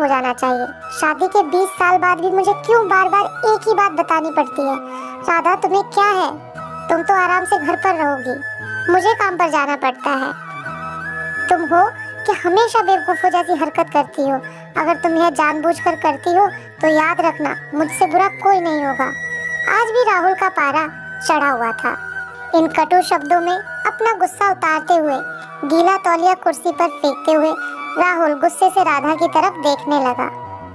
हो जाना चाहिए। शादी के 20 साल बाद भी मुझे क्यों बार बार एक ही बात बतानी पड़ती है? राधा, तुम्हें क्या है? तुम तो आराम से घर पर रहोगी, मुझे काम पर जाना पड़ता है। तुम हो कि हमेशा बेवकूफ़ों जैसी हरकत करती हो। अगर तुम यह जानबूझकर करती हो तो याद रखना, मुझसे बुरा कोई नहीं होगा। आज भी राहुल का पारा चढ़ा हुआ था। इन कटु शब्दों में अपना गुस्सा उतारते हुए, गीला तौलिया कुर्सी पर फेंकते हुए राहुल गुस्से से राधा की तरफ देखने लगा।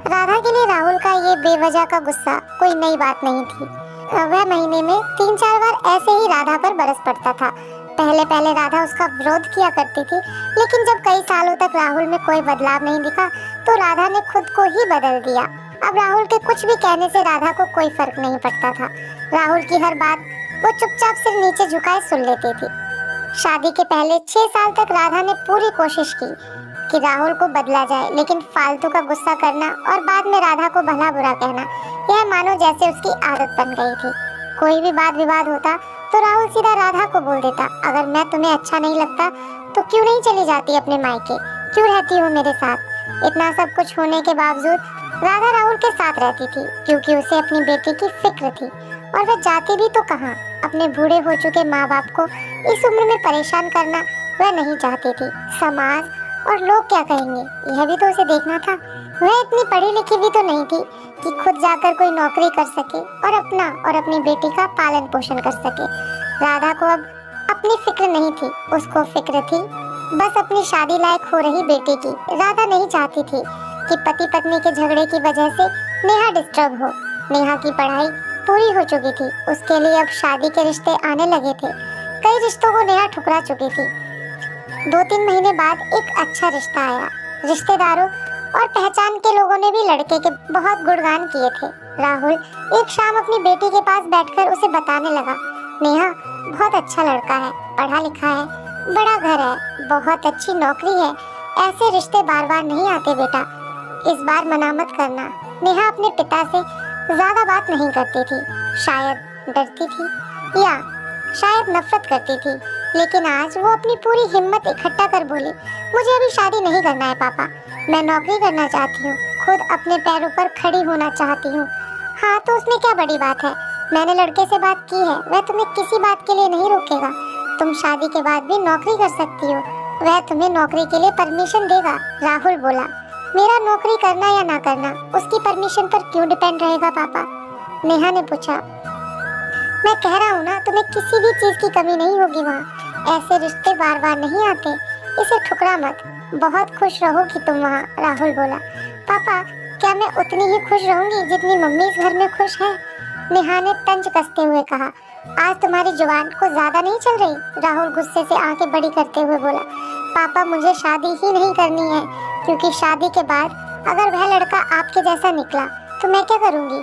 राधा के लिए राहुल का ये बेवजह का गुस्सा कोई नई बात नहीं थी। वह महीने में 3-4 बार ऐसे ही राधा पर बरस पड़ता था। पहले पहले राधा उसका विरोध किया करती थी, लेकिन जब कई सालों तक राहुल में कोई बदलाव नहीं दिखा तो राधा ने खुद को ही बदल दिया। अब राहुल के कुछ भी कहने से राधा को कोई फर्क नहीं पड़ता था। राहुल की हर बात वो चुपचाप सिर नीचे झुकाए सुन लेती थी। शादी के पहले 6 साल तक राधा ने पूरी कोशिश की कि राहुल को बदला जाए, लेकिन फालतू का गुस्सा करना और बाद में राधा को भला बुरा कहना, यह मानो जैसे उसकी आदत बन गई थी। कोई भी वाद विवाद होता तो राहुल सीधा राधा को बोल देता, अगर मैं तुम्हें अच्छा नहीं लगता तो क्यों नहीं चली जाती अपने मायके, क्यों रहती हो मेरे साथ? इतना सब कुछ होने के बावजूद राधा राहुल के साथ रहती थी, क्योंकि उसे अपनी बेटी की फिक्र थी। और वह जाती भी तो कहाँ, अपने बूढ़े हो चुके माँ बाप को इस उम्र में परेशान करना वह नहीं चाहती थी। समाज और लोग क्या कहेंगे, यह भी तो उसे देखना था। वह इतनी पढ़ी लिखी भी तो नहीं थी कि खुद जाकर कोई नौकरी कर सके और अपना और अपनी बेटी का पालन पोषण कर सके। राधा को अब अपनी फिक्र नहीं थी, उसको फिक्र थी बस अपनी शादी लायक हो रही बेटी की। राधा नहीं चाहती थी कि पति पत्नी के झगड़े की वजह से नेहा डिस्टर्ब हो। नेहा की पढ़ाई पूरी हो चुकी थी, उसके लिए अब शादी के रिश्ते आने लगे थे। कई रिश्तों को नेहा ठुकरा चुकी थी। 2-3 महीने बाद एक अच्छा रिश्ता आया। रिश्तेदारों और पहचान के लोगों ने भी लड़के के बहुत गुणगान किए थे। राहुल एक शाम अपनी बेटी के पास बैठकर उसे बताने लगा, नेहा बहुत अच्छा लड़का है, पढ़ा लिखा है, बड़ा घर है, बहुत अच्छी नौकरी है। ऐसे रिश्ते बार बार नहीं आते बेटा, इस बार मना मत करना। नेहा अपने पिता से ज्यादा बात नहीं करती थी, शायद डरती थी या शायद नफरत करती थी, लेकिन आज वो अपनी पूरी हिम्मत इकट्ठा कर बोली, मुझे अभी शादी नहीं करना है पापा, मैं नौकरी करना चाहती हूँ, खुद अपने पैरों पर खड़ी होना चाहती हूँ। हाँ तो उसमें क्या बड़ी बात है, मैंने लड़के से बात की है, वह तुम्हें किसी बात के लिए नहीं रोकेगा। तुम शादी के बाद भी नौकरी कर सकती हो, वह तुम्हें नौकरी के लिए परमिशन देगा। राहुल बोला, मेरा नौकरी करना या ना करना उसकी परमिशन पर क्यों डिपेंड रहेगा पापा? नेहा ने पूछा। मैं कह रहा हूँ ना, तुम्हें किसी भी चीज की कमी नहीं होगी वहाँ। ऐसे रिश्ते बार बार नहीं आते, इसे ठुकरा मत। बहुत खुश रहोगी तुम वहाँ, राहुल बोला। पापा, क्या मैं उतनी ही खुश रहूंगी जितनी मम्मी इस घर में खुश है? नेहा ने तंज कसते हुए कहा। आज तुम्हारी जुबान को ज्यादा नहीं चल रही? राहुल गुस्से से आंखें बड़ी करते हुए बोला। पापा, मुझे शादी ही नहीं करनी है, क्योंकि शादी के बाद अगर वह लड़का आपके जैसा निकला तो मैं क्या करूँगी?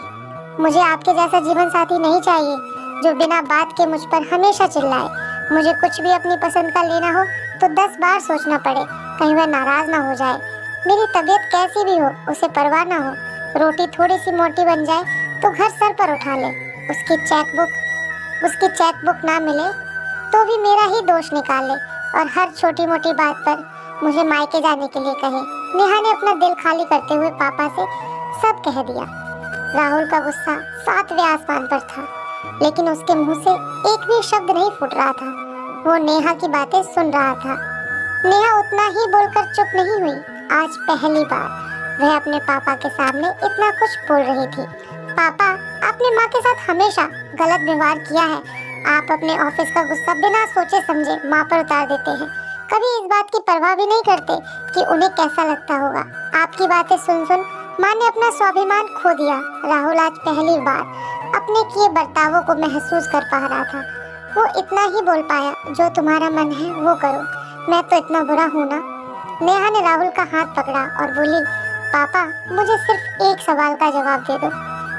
मुझे आपके जैसा जीवन साथी नहीं चाहिए जो बिना बात के मुझ पर हमेशा चिल्लाए। मुझे कुछ भी अपनी पसंद का लेना हो तो 10 बार सोचना पड़े, कहीं वह नाराज ना हो जाए। मेरी तबीयत कैसी भी हो उसे परवाह ना हो, रोटी थोड़ी सी मोटी बन जाए तो घर सर पर उठा ले। उसकी चेकबुक ना मिले तो भी मेरा ही दोष निकाल ले और हर छोटी मोटी बात पर मुझे मायके जाने के लिए कहे। नेहा ने अपना दिल खाली करते हुए पापा से सब कह दिया। राहुल का गुस्सा 7वें आसमान पर था, लेकिन उसके मुंह से एक भी शब्द नहीं फूट रहा था। वो नेहा की बातें सुन रहा था। नेहा उतना ही बोलकर चुप नहीं हुई। आज पहली बार वह अपने पापा के सामने इतना कुछ बोल रही थी। पापा, आपने माँ के साथ हमेशा गलत व्यवहार किया है। आप अपने ऑफिस का गुस्सा बिना सोचे समझे माँ पर उतार देते हैं। कभी इस बात की परवाह भी नहीं करते कि उन्हें कैसा लगता होगा। आपकी बातें सुन सुन माँ ने अपना स्वाभिमान खो दिया। राहुल आज पहली बार अपने किए बर्तावों को महसूस कर पा रहा था। वो इतना ही बोल पाया, जो तुम्हारा मन है वो करो, मैं तो इतना बुरा हूँ ना? नेहा ने राहुल का हाथ पकड़ा और बोली, पापा, मुझे सिर्फ एक सवाल का जवाब दे दो।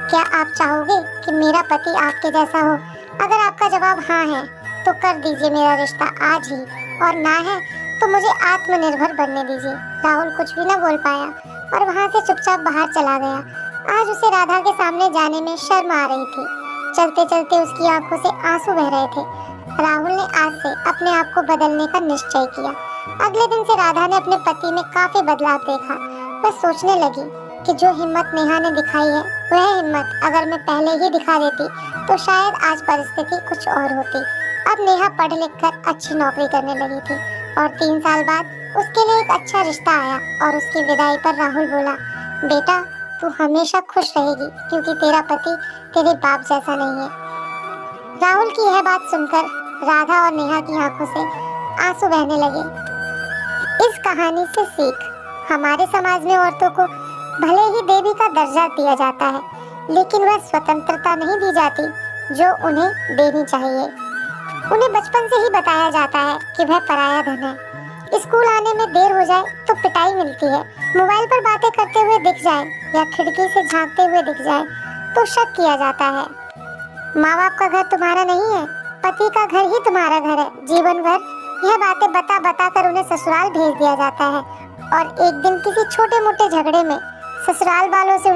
क्या आप चाहोगे कि मेरा पति आपके जैसा हो? अगर आपका जवाब हाँ है तो कर दीजिए मेरा रिश्ता आज ही, और ना है तो मुझे आत्मनिर्भर बनने दीजिए। राहुल कुछ भी न बोल पाया और वहाँ से चुपचाप बाहर चला गया। आज उसे राधा के सामने जाने में शर्म आ रही थी। चलते चलते उसकी आंखों से आंसू बह रहे थे। राहुल ने आज से अपने आप को बदलने का निश्चय किया। अगले दिन से राधा ने अपने पति में काफी बदलाव देखा। वह सोचने लगी कि जो हिम्मत नेहा ने दिखाई है वह हिम्मत अगर मैं पहले ही दिखा देती तो शायद आज परिस्थिति कुछ और होती। अब नेहा पढ़ लिख कर अच्छी नौकरी करने लगी थी और 3 साल बाद उसके लिए एक अच्छा रिश्ता आया और उसकी विदाई पर राहुल बोला, बेटा तू हमेशा खुश रहेगी क्योंकि तेरा पति तेरे बाप जैसा नहीं है। राहुल की यह बात सुनकर राधा और नेहा की आंखों से आंसू बहने लगे। इस कहानी से सीख, हमारे समाज में औरतों को भले ही देवी का दर्जा दिया जाता है लेकिन वह स्वतंत्रता नहीं दी जाती जो उन्हें देनी चाहिए। उन्हें बचपन से ही बताया जाता है कि वह पराया धन है। स्कूल आने में देर हो जाए तो पिटाई मिलती है, मोबाइल पर बातें करते हुए दिख जाए या खिड़की से झांकते हुए दिख जाए तो शक किया जाता है। माँ बाप का घर तुम्हारा नहीं है, पति का घर ही तुम्हारा घर है। जीवन भर यह बातें बता बता कर उन्हें ससुराल भेज दिया जाता है और एक दिन किसी छोटे मोटे झगड़े में ससुराल वालों से उन्हें